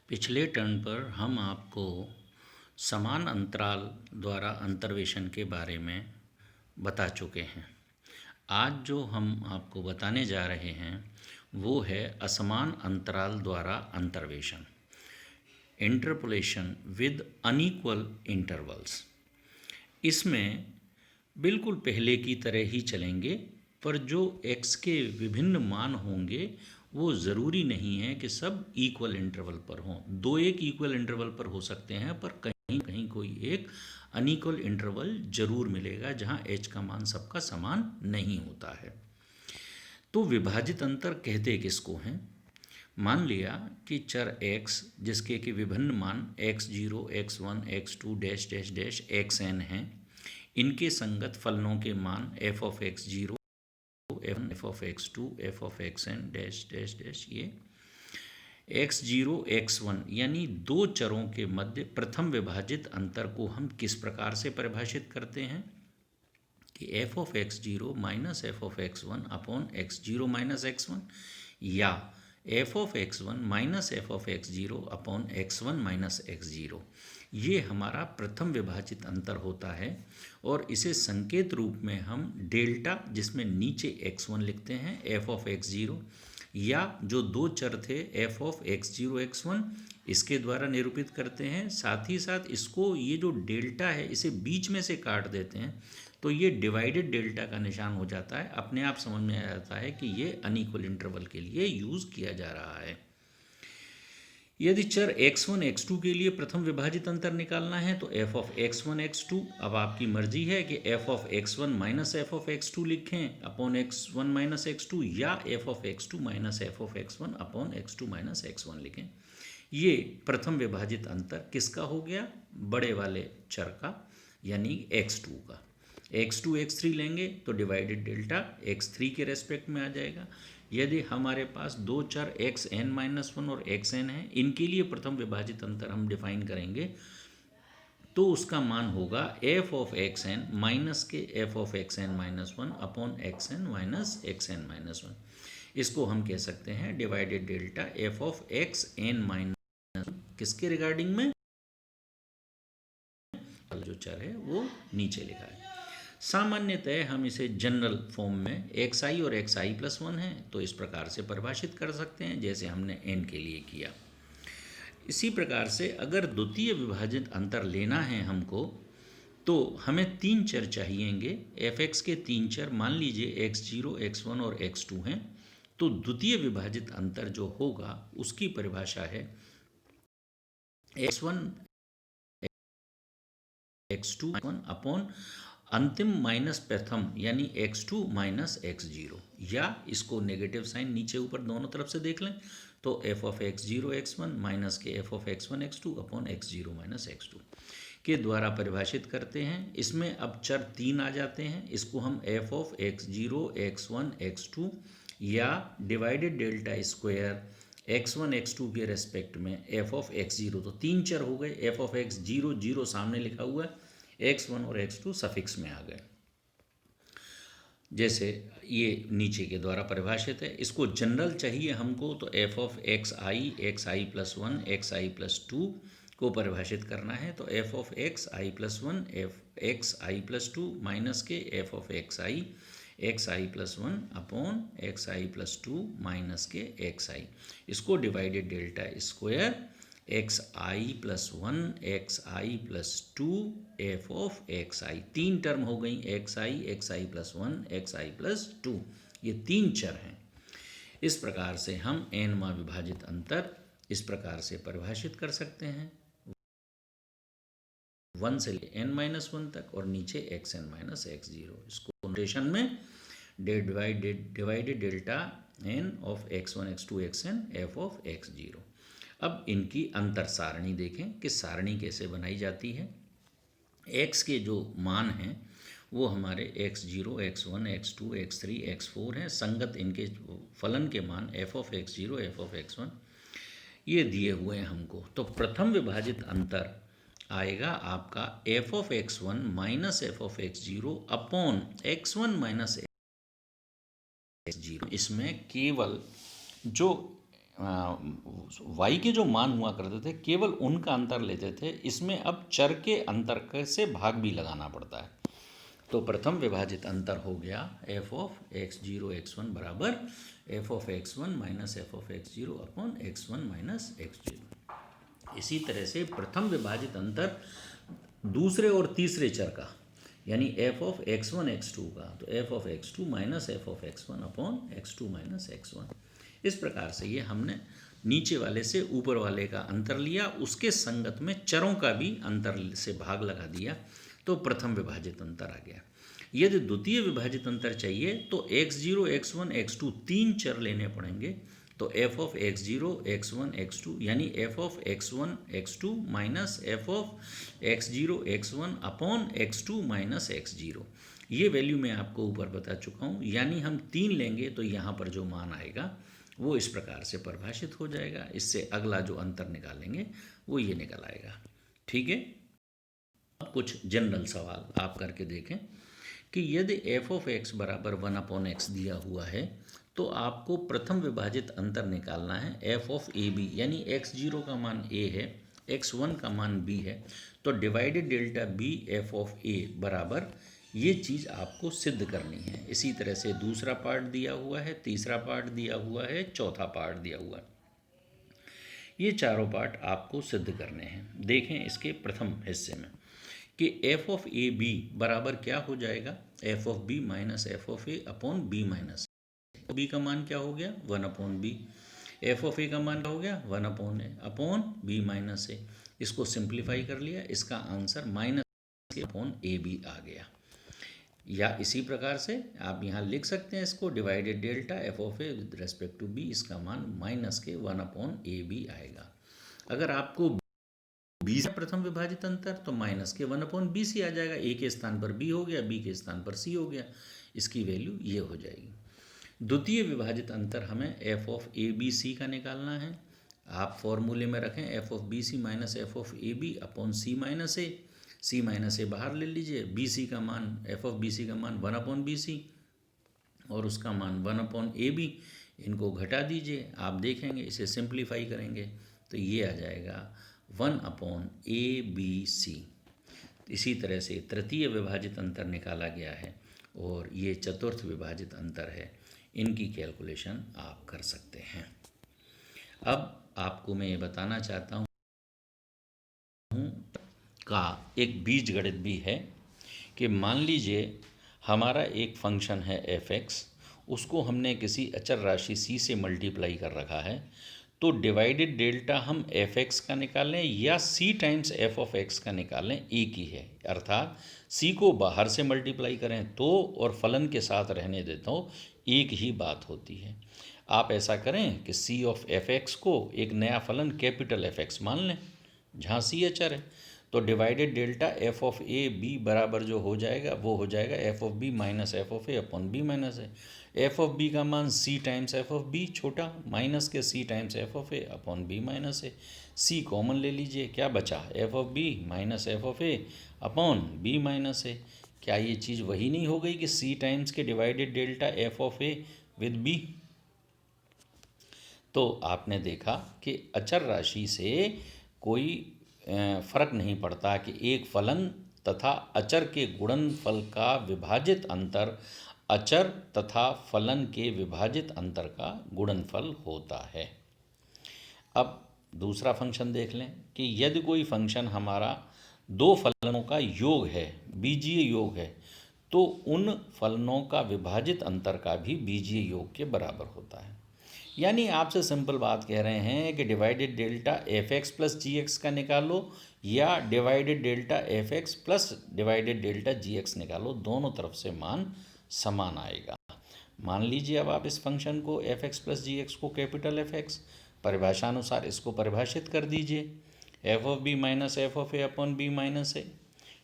पिछले टर्न पर हम आपको समान अंतराल द्वारा अंतर्वेशन के बारे में बता चुके हैं। आज जो हम आपको बताने जा रहे हैं वो है असमान अंतराल द्वारा अंतर्वेशन, इंटरपोलेशन विद अनइक्वल इंटरवल्स। इसमें बिल्कुल पहले की तरह ही चलेंगे, पर जो x के विभिन्न मान होंगे वो ज़रूरी नहीं है कि सब इक्वल इंटरवल पर हों। दो एक इक्वल इंटरवल पर हो सकते हैं, पर कहीं कहीं कोई एक अनइक्वल इंटरवल जरूर मिलेगा जहां h का मान सबका समान नहीं होता है। तो विभाजित अंतर कहते किसको हैं? मान लिया कि चर x जिसके कि विभिन्न मान x0, x1, x2 dash dash dash xn हैं, इनके संगत फलनों के मान f of x0, f of x2, f of xn dash dash dash ये x0, x1 यानी दो चरों के मध्य प्रथम विभाजित अंतर को हम किस प्रकार से परिभाषित करते हैं कि f of x0 minus f of x1 upon x0 minus x1, या f of x1 minus f of x0 upon x1 minus x0। ये हमारा प्रथम विभाजित अंतर होता है और इसे संकेत रूप में हम डेल्टा, जिसमें नीचे x1 लिखते हैं, f ऑफ x0, या जो दो चर थे f ऑफ x0 x1, इसके द्वारा निरूपित करते हैं। साथ ही साथ इसको, ये जो डेल्टा है, इसे बीच में से काट देते हैं तो ये डिवाइडेड डेल्टा का निशान हो जाता है। अपने आप समझ में आ जाता है कि ये अनइक्वल इंटरवल के लिए यूज़ किया जा रहा है। यदि चर x1 x2 के लिए प्रथम विभाजित अंतर निकालना है तो f ऑफ x1 x2, अब आपकी मर्जी है कि f of x1 minus f of x2 लिखें अपॉन x1 माइनस x2, या f of x2 minus f of x1 upon x2 minus x1 लिखें। ये प्रथम विभाजित अंतर किसका हो गया? बड़े वाले चर का, यानी x2 का। x2 x3 लेंगे तो डिवाइडेड डेल्टा x3 के रेस्पेक्ट में आ जाएगा। यदि हमारे पास दो चर xn-1 और xn है, इनके लिए प्रथम विभाजित अंतर हम डिफाइन करेंगे तो उसका मान होगा f ऑफ xn माइनस के f of xn-1 upon xn minus xn-1। इसको हम कह सकते हैं divided delta f of xn-1, किसके रिगार्डिंग में? जो चर है वो नीचे लिखा है। सामान्यतः हम इसे जनरल फॉर्म में xi और xi प्लस 1 है तो इस प्रकार से परिभाषित कर सकते हैं जैसे हमने n के लिए किया। इसी प्रकार से अगर द्वितीय विभाजित अंतर लेना है हमको तो हमें तीन चर चाहिएंगे। f(x) के तीन चर, मान लीजिए x0, x1 और x2 हैं, तो द्वितीय विभाजित अंतर जो होगा उसकी परिभाषा है x1 x2 अपॉन अंतिम माइनस प्रथम यानी x2 माइनस x0, या इसको नेगेटिव साइन नीचे ऊपर दोनों तरफ से देख लें तो f of x0 x1 minus के f of x1 x2 upon x0 minus x2 के द्वारा परिभाषित करते हैं। इसमें अब चर तीन आ जाते हैं, इसको हम f of x0 x1 x2 या divided delta square x1 x2 के रेस्पेक्ट में f ऑफ x0, तो तीन चर हो गए। f ऑफ x0 0 सामने लिखा हुआ है, x1 और x2 सफिक्स में आ गए, जैसे ये नीचे के द्वारा परिभाषित है। इसको जनरल चाहिए हमको तो f of xi plus 1 xi plus 2 को परिभाषित करना है तो f of xi plus 1 xi plus 2 minus के f of xi plus 1 upon xi plus 2 minus के xi, इसको divided delta square xi plus 1 xi plus 2 f of xi, तीन term हो गई, xi प्लस 1 xi प्लस 2, ये तीन चर हैं। इस प्रकार से हम n-वा विभाजित अंतर इस प्रकार से परिभाषित कर सकते हैं, 1 से n-1 तक और नीचे xn माइनस x0। इसको नोटेशन में divided delta n of x1 x2 xn f of x0। अब इनकी अंतर सारणी देखें कि सारणी कैसे बनाई जाती है। x के जो मान हैं वो हमारे x0, x1, x2, x3, x4 हैं। संगत इनके फलन के मान f of x0, f of x1 ये दिए हुए हैं हमको। तो प्रथम विभाजित अंतर आएगा आपका f of x1 minus f of x0 upon x1 minus x0। इसमें केवल जो वाई के जो मान हुआ करते थे केवल उनका अंतर लेते थे, इसमें अब चर के अंतर से भाग भी लगाना पड़ता है। तो प्रथम विभाजित अंतर हो गया F of X zero X one बराबर F of X one minus F of X zero upon X one minus X zero. इसी तरह से प्रथम विभाजित अंतर दूसरे और तीसरे चर का, यानी F of X one X two का, तो F of X two minus F of X one upon X two minus X one. इस प्रकार से ये हमने नीचे वाले से ऊपर वाले का अंतर लिया, उसके संगत में चरों का भी अंतर से भाग लगा दिया, तो प्रथम विभाजित अंतर आ गया। यदि द्वितीय विभाजित अंतर चाहिए तो X zero X one X two तीन चर लेने पड़ेंगे। तो F of X zero X one X two यानी F of X one X two minus F of X zero X one upon X two minus X zero. ये value मैं आपको ऊपर बता चुका हूँ, यानी हम तीन लेंगे तो यहाँ पर जो मान आएगा वो इस प्रकार से परिभाषित हो जाएगा। इससे अगला जो अंतर निकालेंगे वो ये निकल आएगा। ठीक है। अब कुछ जनरल सवाल आप करके देखें कि यदि एफ ऑफ एक्स बराबर वन अपॉन एक्स दिया हुआ है तो आपको प्रथम विभाजित अंतर निकालना है एफ ऑफ ए बी, यानी एक्स जीरो का मान ए है, एक्स वन का मान बी है, तो divided delta B F of A बराबर ये चीज़ आपको सिद्ध करनी है। इसी तरह से दूसरा पार्ट दिया हुआ है, तीसरा पार्ट दिया हुआ है, चौथा पार्ट दिया हुआ है। ये चारों पार्ट आपको सिद्ध करने हैं। देखें इसके प्रथम हिस्से में कि एफ ऑफ ए बी बराबर क्या हो जाएगा, F of B minus F of A upon B minus B का मान क्या हो गया, one upon B. F of A का मान क्या हो गया, one upon A upon B minus A. इसको सिंप्लीफाई कर लिया, इसका आंसर माइनस के अपॉन ए बी आ गया। या इसी प्रकार से आप यहाँ लिख सकते हैं इसको divided delta F of A with respect to B, इसका मान माइनस के वन अपॉन ए बी आएगा। अगर आपको बी से प्रथम विभाजित अंतर तो माइनस के वन अपॉन बी सी आ जाएगा, ए के स्थान पर बी हो गया, बी के स्थान पर सी हो गया, इसकी वैल्यू ये हो जाएगी। द्वितीय विभाजित अंतर हमें F of A B C का निकालना है। आप फॉर्मूले में रखें F of B C minus F of A B upon C minus A, C minus A बाहर ले लीजिए, बी सी का मान एफ ऑफ बी सी का मान वन अपॉन बी सी और उसका मान वन अपॉन ए बी, इनको घटा दीजिए। आप देखेंगे इसे सिंप्लीफाई करेंगे तो ये आ जाएगा one upon A B C. इसी तरह से तृतीय विभाजित अंतर निकाला गया है और ये चतुर्थ विभाजित अंतर है, इनकी कैलकुलेशन आप कर सकते हैं। अब आपको मैं ये बताना चाहता हूँ का एक बीजगणित भी है कि मान लीजिए हमारा एक फंक्शन है एफ एक्स, उसको हमने किसी अचर राशि सी से मल्टीप्लाई कर रखा है, तो डिवाइडेड डेल्टा हम एफ एक्स का निकालें या सी टाइम्स एफ ऑफ एक्स का निकालें, एक ही है। अर्थात सी को बाहर से मल्टीप्लाई करें तो और फलन के साथ रहने देता हूँ, एक ही बात होती है। आप ऐसा करें कि सी ऑफ एफ एक्स को एक नया फलन कैपिटल एफ एक्स मान लें जहाँ सी अचर है, तो divided delta F of A B बराबर जो हो जाएगा वो हो जाएगा F of B minus F of A upon B minus A. F of B का मान C times F of B छोटा माइनस के C times F of A upon B minus A. C common ले लीजिए, क्या बचा, F of B minus F of A upon B minus A. क्या ये चीज़ वही नहीं हो गई कि सी टाइम्स के divided delta F of A with B. तो आपने देखा कि अचर राशि से कोई फर्क नहीं पड़ता कि एक फलन तथा अचर के गुणनफल का विभाजित अंतर अचर तथा फलन के विभाजित अंतर का गुणनफल होता है। अब दूसरा फंक्शन देख लें कि यदि कोई फंक्शन हमारा दो फलनों का योग है, बीजीय योग है, तो उन फलनों का विभाजित अंतर का भी बीजीय योग के बराबर होता है। यानी आपसे सिंपल बात कह रहे हैं कि divided delta F X plus G X का निकालो या divided delta F X plus divided delta G X निकालो, दोनों तरफ से मान समान आएगा। मान लीजिए अब आप इस फंक्शन को F X plus G X को कैपिटल एफ एक्स परिभाषा अनुसार इसको परिभाषित कर दीजिए, F of B minus F of A upon B minus A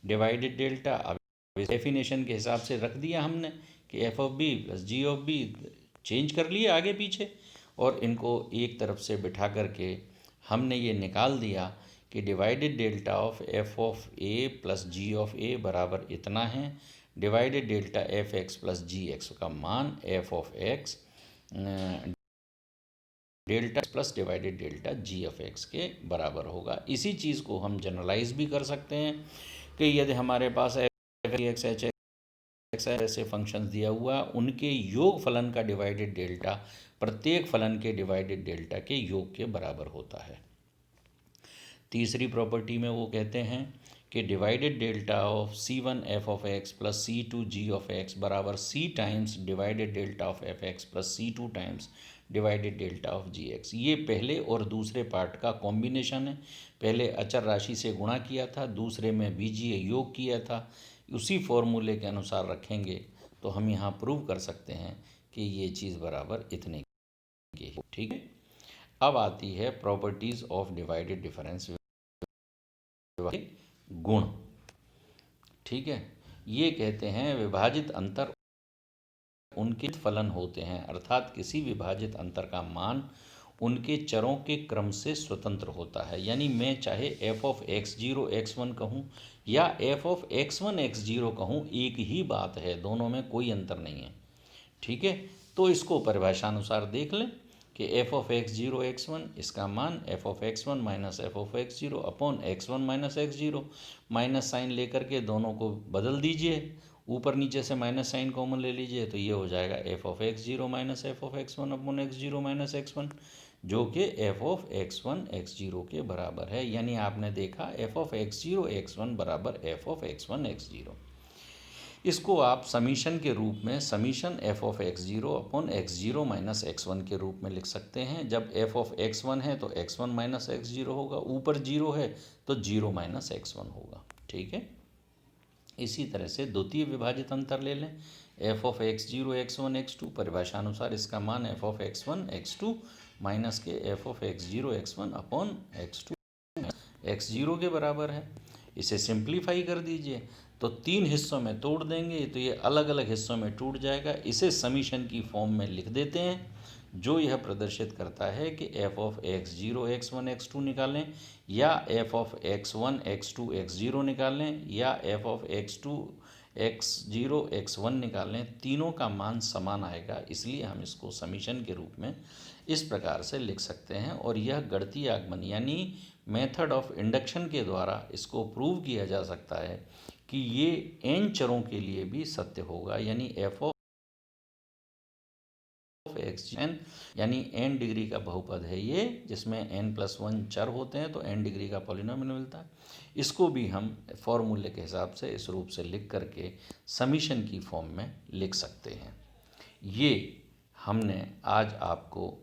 divided delta. अब डेफिनेशन के हिसाब से रख दिया हमने कि F of B plus G of B, change कर लिए आगे पीछे और इनको एक तरफ से बिठा करके हमने ये निकाल दिया कि divided delta of F of A plus G of A बराबर इतना है, divided delta F X plus G X का मान F of X delta plus divided delta G of X के बराबर होगा। इसी चीज़ को हम जनरलाइज भी कर सकते हैं कि यदि हमारे पास एक्स एच एक्स ऐसे फंक्शंस दिया हुआ, उनके योग फलन का डिवाइडेड डेल्टा प्रत्येक फलन के डिवाइडेड डेल्टा के योग के बराबर होता है। तीसरी प्रॉपर्टी में वो कहते हैं कि divided delta of c1 F of X plus c2 G of X बराबर c times divided delta of F X plus c2 times divided delta of G X. ये पहले और दूसरे पार्ट का कॉम्बिनेशन है। पहले अचर राशि से गुणा किया था, दूसरे में बीजीय योग किया था। उसी फॉर्मूले के अनुसार रखेंगे तो हम यहाँ प्रूव कर सकते हैं कि ये चीज़ बराबर इतने की है। ठीक है, अब आती है प्रॉपर्टीज़ ऑफ डिवाइडेड डिफरेंस गुण। ठीक है, ये कहते हैं विभाजित अंतर उनके फलन होते हैं, अर्थात किसी विभाजित अंतर का मान उनके चरों के क्रम से स्वतंत्र होता है। यानी मैं चाहे F of X zero X one कहूँ या F of X one X zero कहूँ, एक ही बात है, दोनों में कोई अंतर नहीं है। ठीक है, तो इसको परिभाषा अनुसार देख लें कि F of X zero X one, इसका मान F of X one minus F of X zero upon X one minus X zero, minus sign लेकर के दोनों को बदल दीजिए, ऊपर नीचे से माइनस साइन कॉमन ले लीजिए, तो ये हो जाएगा F of X zero minus F of X one upon X zero minus X one, जो कि F of X one X zero के बराबर है। यानी आपने देखा F of X zero X one बराबर F of X one X zero. इसको आप समीशन के रूप में summation F of X zero upon X zero minus X one के रूप में लिख सकते हैं। जब एफ ऑफ एक्स वन है तो x one minus X zero होगा, ऊपर जीरो है तो जीरो माइनस एक्स वन होगा। ठीक है, इसी तरह से द्वितीय विभाजित अंतर ले लें, F of X zero X one X two, परिभाषा अनुसार इसका मान F of X one X two minus के F of X zero X one upon X two X zero के बराबर है। इसे सिंप्लीफाई कर दीजिए तो तीन हिस्सों में तोड़ देंगे तो ये अलग अलग हिस्सों में टूट जाएगा। इसे समीशन की फॉर्म में लिख देते हैं, जो यह प्रदर्शित करता है कि F of X zero X one X two निकालें या F of X one X two X zero निकालें या F of X two X zero X one निकालें, तीनों का मान समान आएगा। इसलिए हम इसको समीशन के रूप में इस प्रकार से लिख सकते हैं। और यह गणितीय आगमन यानी मेथड ऑफ इंडक्शन के द्वारा इसको प्रूव किया जा सकता है कि ये n चरों के लिए भी सत्य होगा। यानी एफ ऑफ एक्स एन यानी n डिग्री का बहुपद है ये, जिसमें n प्लस वन चर होते हैं तो n डिग्री का पॉलिनोमियल मिलता है। इसको भी हम फॉर्मूले के हिसाब से इस रूप से लिख करके समीशन की फॉर्म में लिख सकते हैं। ये हमने आज आपको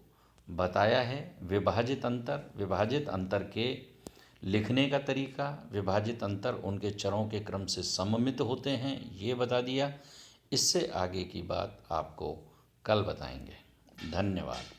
बताया है विभाजित अंतर के लिखने का तरीका, विभाजित अंतर उनके चरों के क्रम से सममित होते हैं, ये बता दिया। इससे आगे की बात आपको कल बताएंगे। धन्यवाद।